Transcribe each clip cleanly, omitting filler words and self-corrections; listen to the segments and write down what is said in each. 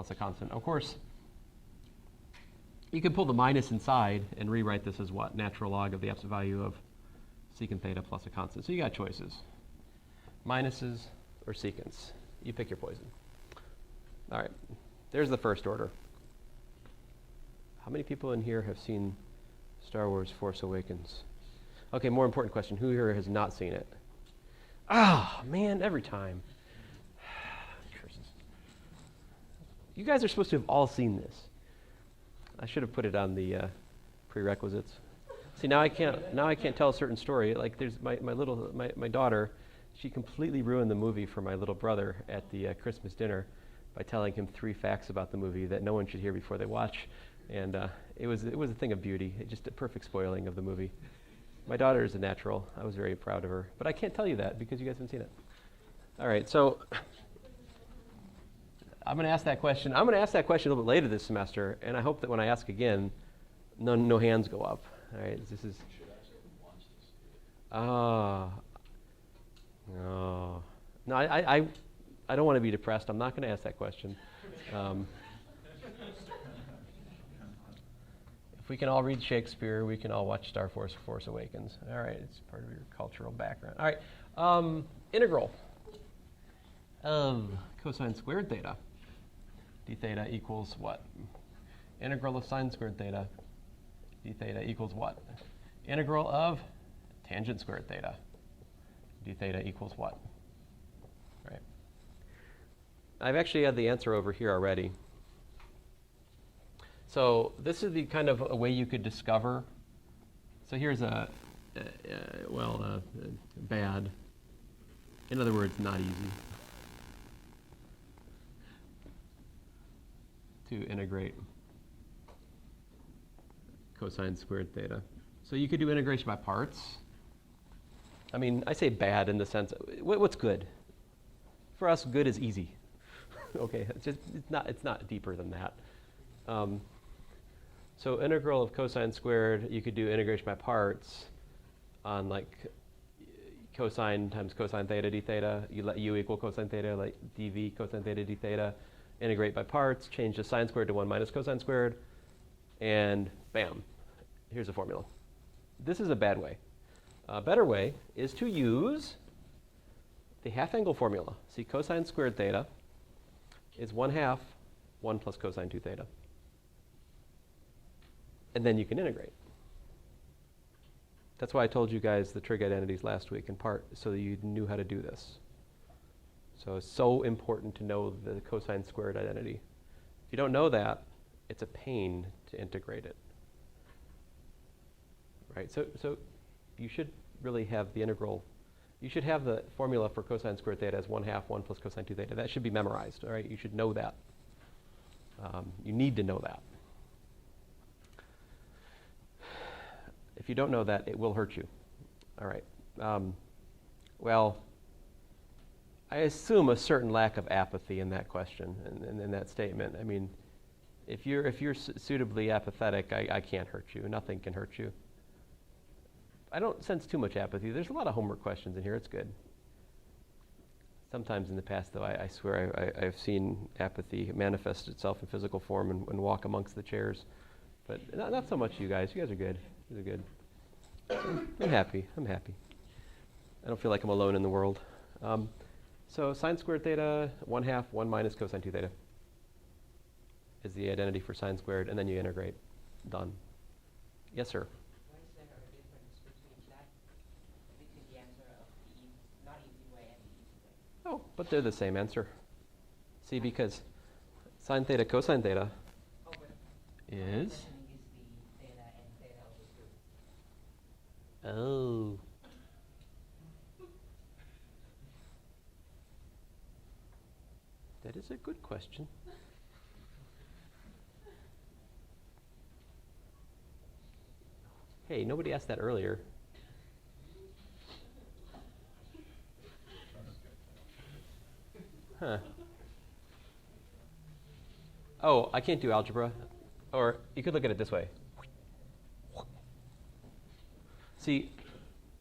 plus a constant. Of course, you can pull the minus inside and rewrite this as what? Natural log of the absolute value of secant theta plus a constant. So you got choices. Minuses or secants. You pick your poison. All right, there's the first order. How many people in here have seen Star Wars Force Awakens? Okay, more important question. Who here has not seen it? Ah, man, every time. Curses. You guys are supposed to have all seen this. I should have put it on the prerequisites. See, now I can't tell a certain story. Like there's my daughter, she completely ruined the movie for my little brother at the Christmas dinner by telling him 3 facts about the movie that no one should hear before they watch. And it was a thing of beauty, just a perfect spoiling of the movie. My daughter is a natural. I was very proud of her. But I can't tell you that because you guys haven't seen it. All right, so I'm going to ask that question. I'm going to ask that question a little bit later this semester, and I hope that when I ask again, no hands go up. All right, this is. Oh. No, I don't want to be depressed. I'm not going to ask that question. If we can all read Shakespeare, we can all watch Star Wars Force Awakens. All right, it's part of your cultural background. All right, integral of cosine squared theta d theta equals what? Integral of sine squared theta d theta equals what? Integral of tangent squared theta d theta equals what? Right. I've actually had the answer over here already. So this is the kind of a way you could discover. So here's bad. In other words, not easy to integrate cosine squared theta. So you could do integration by parts. I mean, I say bad in the sense, what's good? For us, good is easy. Okay, it's not deeper than that. So integral of cosine squared, you could do integration by parts on like cosine times cosine theta d theta. You let u equal cosine theta, like dv cosine theta d theta. Integrate by parts, change the sine squared to 1 minus cosine squared, and bam, here's a formula. This is a bad way. A better way is to use the half angle formula. See, cosine squared theta is 1/2 1 plus cosine 2 theta. And then you can integrate. That's why I told you guys the trig identities last week in part, so that you knew how to do this. So it's so important to know the cosine squared identity. If you don't know that, it's a pain to integrate it. Right? So you should really have the integral. You should have the formula for cosine squared theta as 1/2 1 plus cosine 2 theta. That should be memorized. All right? You should know that. You need to know that. If you don't know that, it will hurt you. All right. Well, I assume a certain lack of apathy in that question and in that statement. I mean, if you're suitably apathetic, I can't hurt you. Nothing can hurt you. I don't sense too much apathy. There's a lot of homework questions in here. It's good. Sometimes in the past, though, I swear I've seen apathy manifest itself in physical form and walk amongst the chairs. But not so much you guys. You guys are good. You guys are good. I'm happy. I don't feel like I'm alone in the world. So sine squared theta, 1/2 1 minus cosine 2 theta is the identity for sine squared, and then you integrate. Done. Yes, sir? Why is there a difference between the answer of the not easy way and the easy way? Oh, but they're the same answer. See, because sine theta cosine theta is... Oh. That is a good question. Hey, nobody asked that earlier. Huh. Oh, I can't do algebra. Or you could look at it this way. See,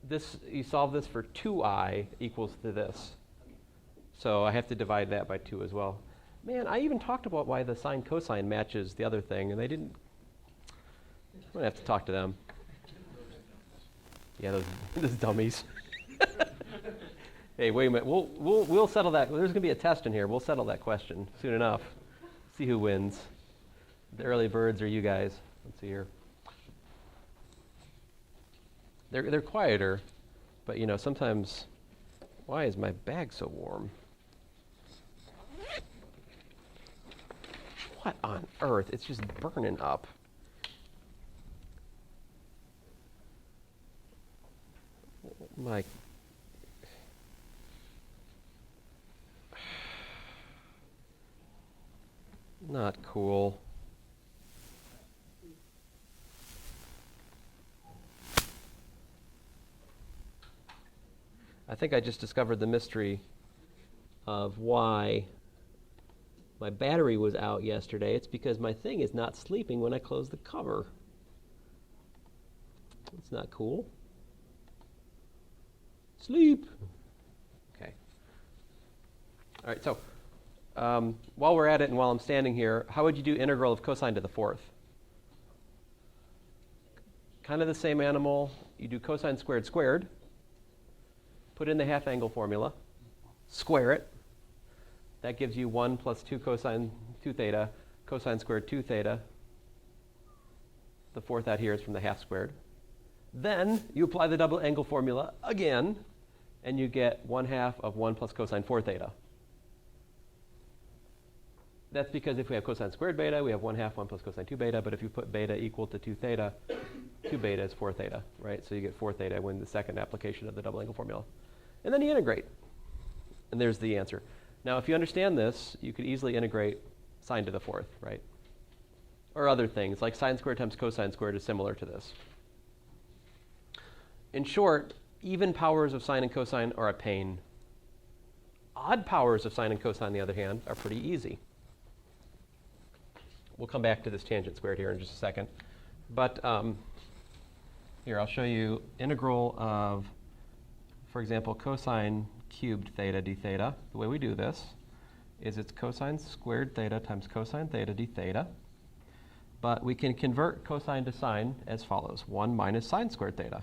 this you solve this for 2I equals to this. So I have to divide that by 2 as well. Man, I even talked about why the sine cosine matches the other thing, and they didn't. I'm going to have to talk to them. Yeah, those dummies. Hey, wait a minute. We'll settle that. There's going to be a test in here. We'll settle that question soon enough. See who wins. The early birds are you guys. Let's see here. They're quieter, but you know, sometimes, why is my bag so warm? What on earth? It's just burning up. My not cool. I think I just discovered the mystery of why my battery was out yesterday. It's because my thing is not sleeping when I close the cover. It's not cool. Sleep. Okay. All right, so while we're at it and while I'm standing here, how would you do integral of cosine to the fourth? Kind of the same animal. You do cosine squared squared. Put in the half angle formula, square it. That gives you 1 plus 2 cosine 2 theta, cosine squared 2 theta. The fourth out here is from the half squared. Then you apply the double angle formula again, and you get 1/2 of 1 plus cosine 4 theta. That's because if we have cosine squared beta, we have 1/2 1 plus cosine 2 beta, but if you put beta equal to 2 theta, 2 beta is 4 theta, right? So you get 4 theta when the second application of the double angle formula. And then you integrate. And there's the answer. Now, if you understand this, you could easily integrate sine to the fourth, right? Or other things, like sine squared times cosine squared is similar to this. In short, even powers of sine and cosine are a pain. Odd powers of sine and cosine, on the other hand, are pretty easy. We'll come back to this tangent squared here in just a second. But here, I'll show you integral of, for example, cosine cubed theta d theta. The way we do this is it's cosine squared theta times cosine theta d theta. But we can convert cosine to sine as follows. 1 minus sine squared theta.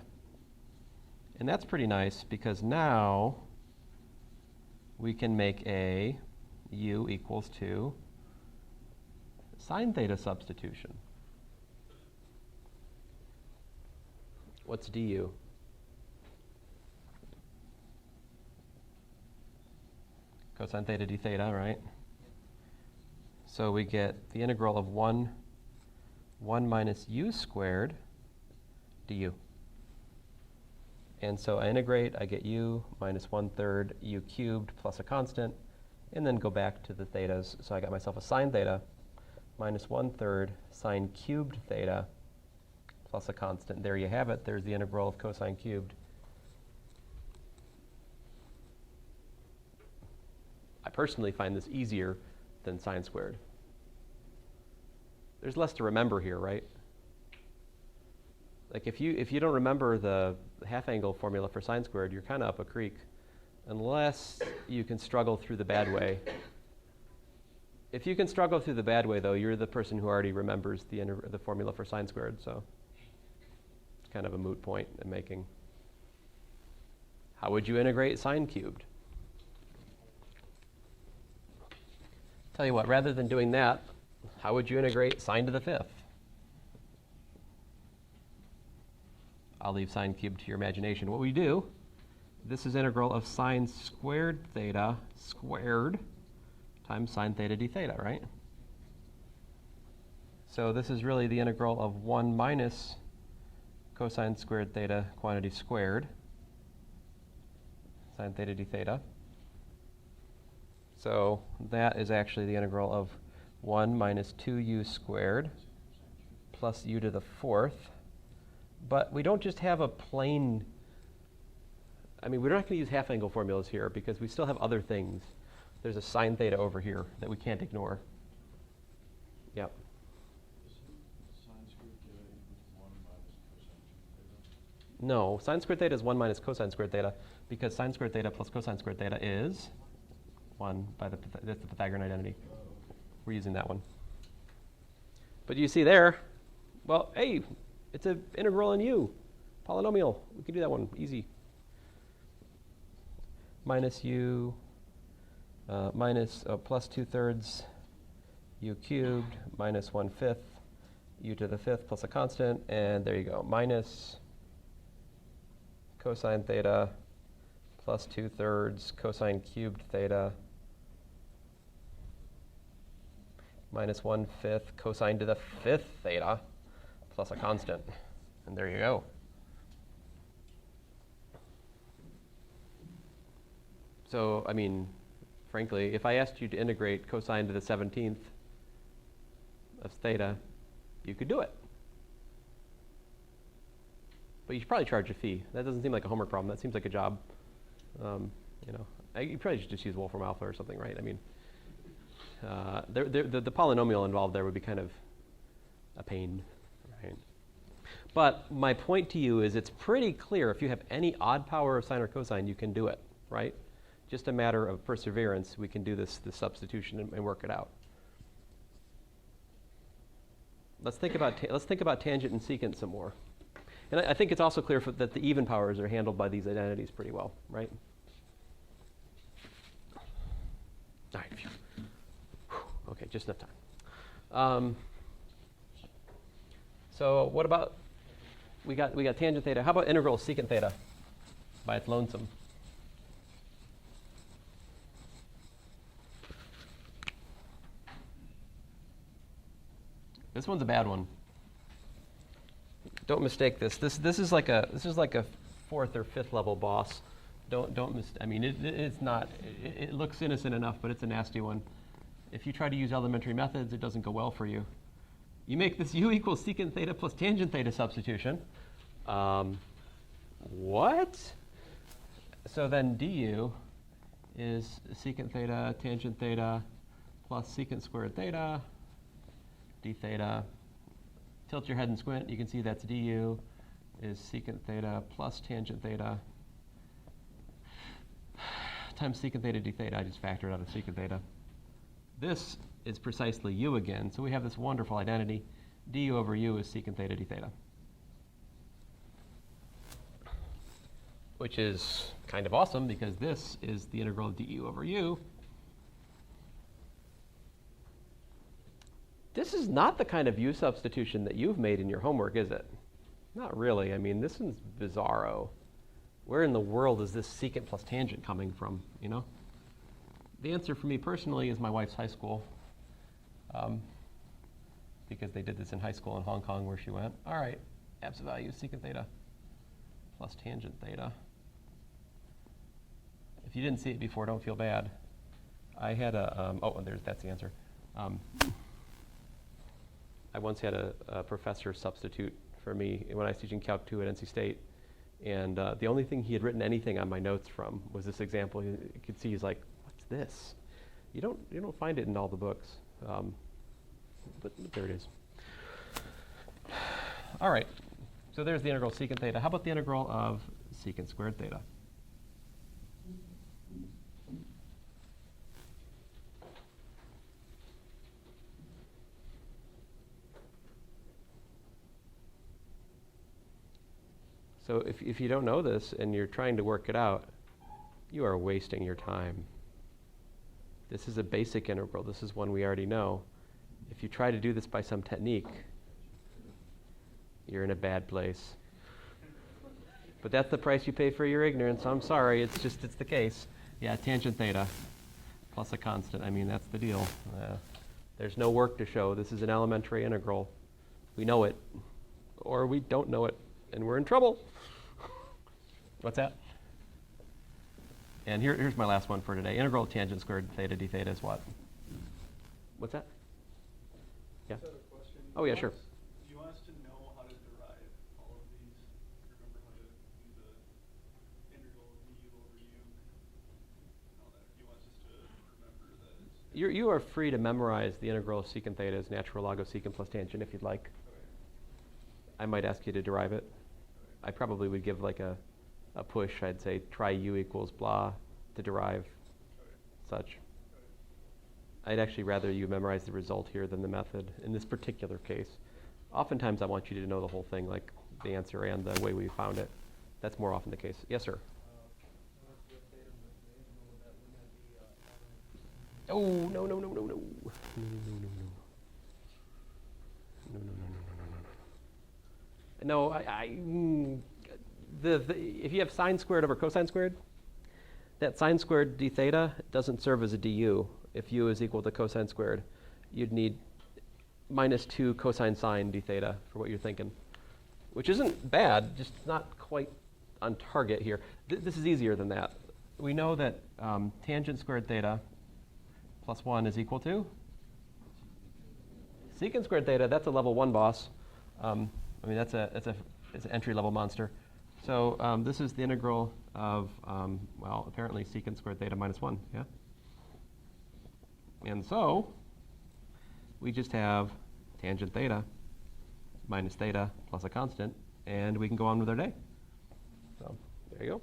And that's pretty nice because now we can make a u equals to sine theta substitution. What's du? Cosine theta d theta, right? So we get the integral of 1 minus u squared du. And so I integrate, I get u minus 1/3 u cubed plus a constant, and then go back to the thetas. So I got myself a sine theta minus 1/3 sine cubed theta plus a constant. There you have it. There's the integral of cosine cubed. I personally find this easier than sine squared. There's less to remember here, right? Like if you don't remember the half angle formula for sine squared, you're kind of up a creek, unless you can struggle through the bad way. If you can struggle through the bad way, though, you're the person who already remembers the formula for sine squared, so it's kind of a moot point in making. How would you integrate sine cubed? Tell you what, rather than doing that, how would you integrate sine to the fifth? I'll leave sine cubed to your imagination. What we do, this is integral of sine squared theta squared times sine theta d theta, right? So this is really the integral of 1 minus cosine squared theta quantity squared sine theta d theta. So that is actually the integral of 1 minus 2u squared plus u to the fourth. But we don't just have a plain, we're not going to use half angle formulas here because we still have other things. There's a sine theta over here that we can't ignore. Yep. Sine squared theta equals 1 minus cosine theta? No, sine squared theta is 1 minus cosine squared theta because sine squared theta plus cosine squared theta is 1 by that's the Pythagorean identity. Oh, we're using that one. But you see there, well, hey, it's an integral in u, polynomial. We can do that one, easy. Minus u minus plus 2/3 u cubed minus 1/5 u to the 5th plus a constant, and there you go, minus cosine theta plus 2/3 cosine cubed theta minus 1/5 cosine to the 5th theta plus a constant. And there you go. So, I mean, frankly, if I asked you to integrate cosine to the 17th of theta, you could do it. But you should probably charge a fee. That doesn't seem like a homework problem. That seems like a job. You know, you probably should just use Wolfram alpha or something, right? I mean, the polynomial involved there would be kind of a pain, right? But my point to you is it's pretty clear if you have any odd power of sine or cosine, you can do it, right? Just a matter of perseverance. We can do this substitution and work it out. Let's think about tangent and secant some more. And I think it's also clear that the even powers are handled by these identities pretty well, right? All right. Okay, just enough time. So what about, we got tangent theta. How about integral secant theta by its lonesome? This one's a bad one. Don't mistake this. This is like a 4th or 5th level boss. I mean, it's not. It looks innocent enough, but it's a nasty one. If you try to use elementary methods, it doesn't go well for you. You make this u equals secant theta plus tangent theta substitution. What? So then du is secant theta tangent theta plus secant squared theta d theta. Tilt your head and squint. You can see that's du is secant theta plus tangent theta times secant theta d theta. I just factored out of secant theta. This is precisely u again. So we have this wonderful identity. Du over u is secant theta d theta, which is kind of awesome because this is the integral of du over u. This is not the kind of u substitution that you've made in your homework, is it? Not really. I mean, this one's bizarro. Where in the world is this secant plus tangent coming from, you know? The answer for me personally is my wife's high school, because they did this in high school in Hong Kong where she went. All right, absolute value secant theta plus tangent theta. If you didn't see it before, don't feel bad. I had a, that's the answer. I once had a professor substitute for me when I was teaching Calc 2 at NC State. And the only thing he had written anything on my notes from was this example. You could see he's like, what's this? You don't find it in all the books. But there it is. All right. So there's the integral secant theta. How about the integral of secant squared theta? So if you don't know this and you're trying to work it out, you are wasting your time. This is a basic integral. This is one we already know. If you try to do this by some technique, you're in a bad place. But that's the price you pay for your ignorance. I'm sorry, it's the case. Yeah, tangent theta plus a constant. I mean, that's the deal. There's no work to show. This is an elementary integral. We know it, or we don't know it, and we're in trouble. What's that? And here's my last one for today. Integral of tangent squared theta d theta is what? What's that? Yeah. Just had a question. Oh, yeah, sure. Do you want us to know how to derive all of these? Remember how to do the integral of du over u and all that? Do you want us just to remember that it's... You are free to memorize the integral of secant theta as natural log of secant plus tangent if you'd like. Okay. I might ask you to derive it. Okay. I probably would give like a push. I'd say try u equals blah to derive such. I'd actually rather you memorize the result here than the method in this particular case. Oftentimes I want you to know the whole thing, like the answer and the way we found it. That's more often the case. Yes, sir? Oh, no, no, no, no, no. No, no, no, no, no. No, no, no, no, no, no, no. If you have sine squared over cosine squared, that sine squared d theta doesn't serve as a du. If u is equal to cosine squared, you'd need minus 2 cosine sine d theta for what you're thinking, which isn't bad, just not quite on target here. This is easier than that. We know that tangent squared theta plus 1 is equal to secant squared theta. That's a level 1 boss. I mean, it's an entry-level monster. So this is the integral of, well, apparently secant squared theta minus 1, yeah? And so we just have tangent theta minus theta plus a constant, and we can go on with our day. So there you go.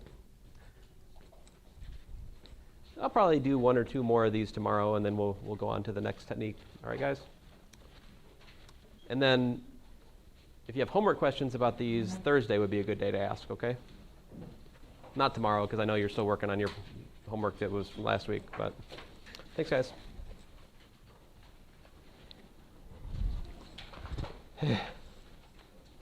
I'll probably do 1 or 2 more of these tomorrow, and then we'll go on to the next technique. All right, guys? And then if you have homework questions about these, Thursday would be a good day to ask, okay? Not tomorrow, because I know you're still working on your homework that was from last week, but thanks, guys.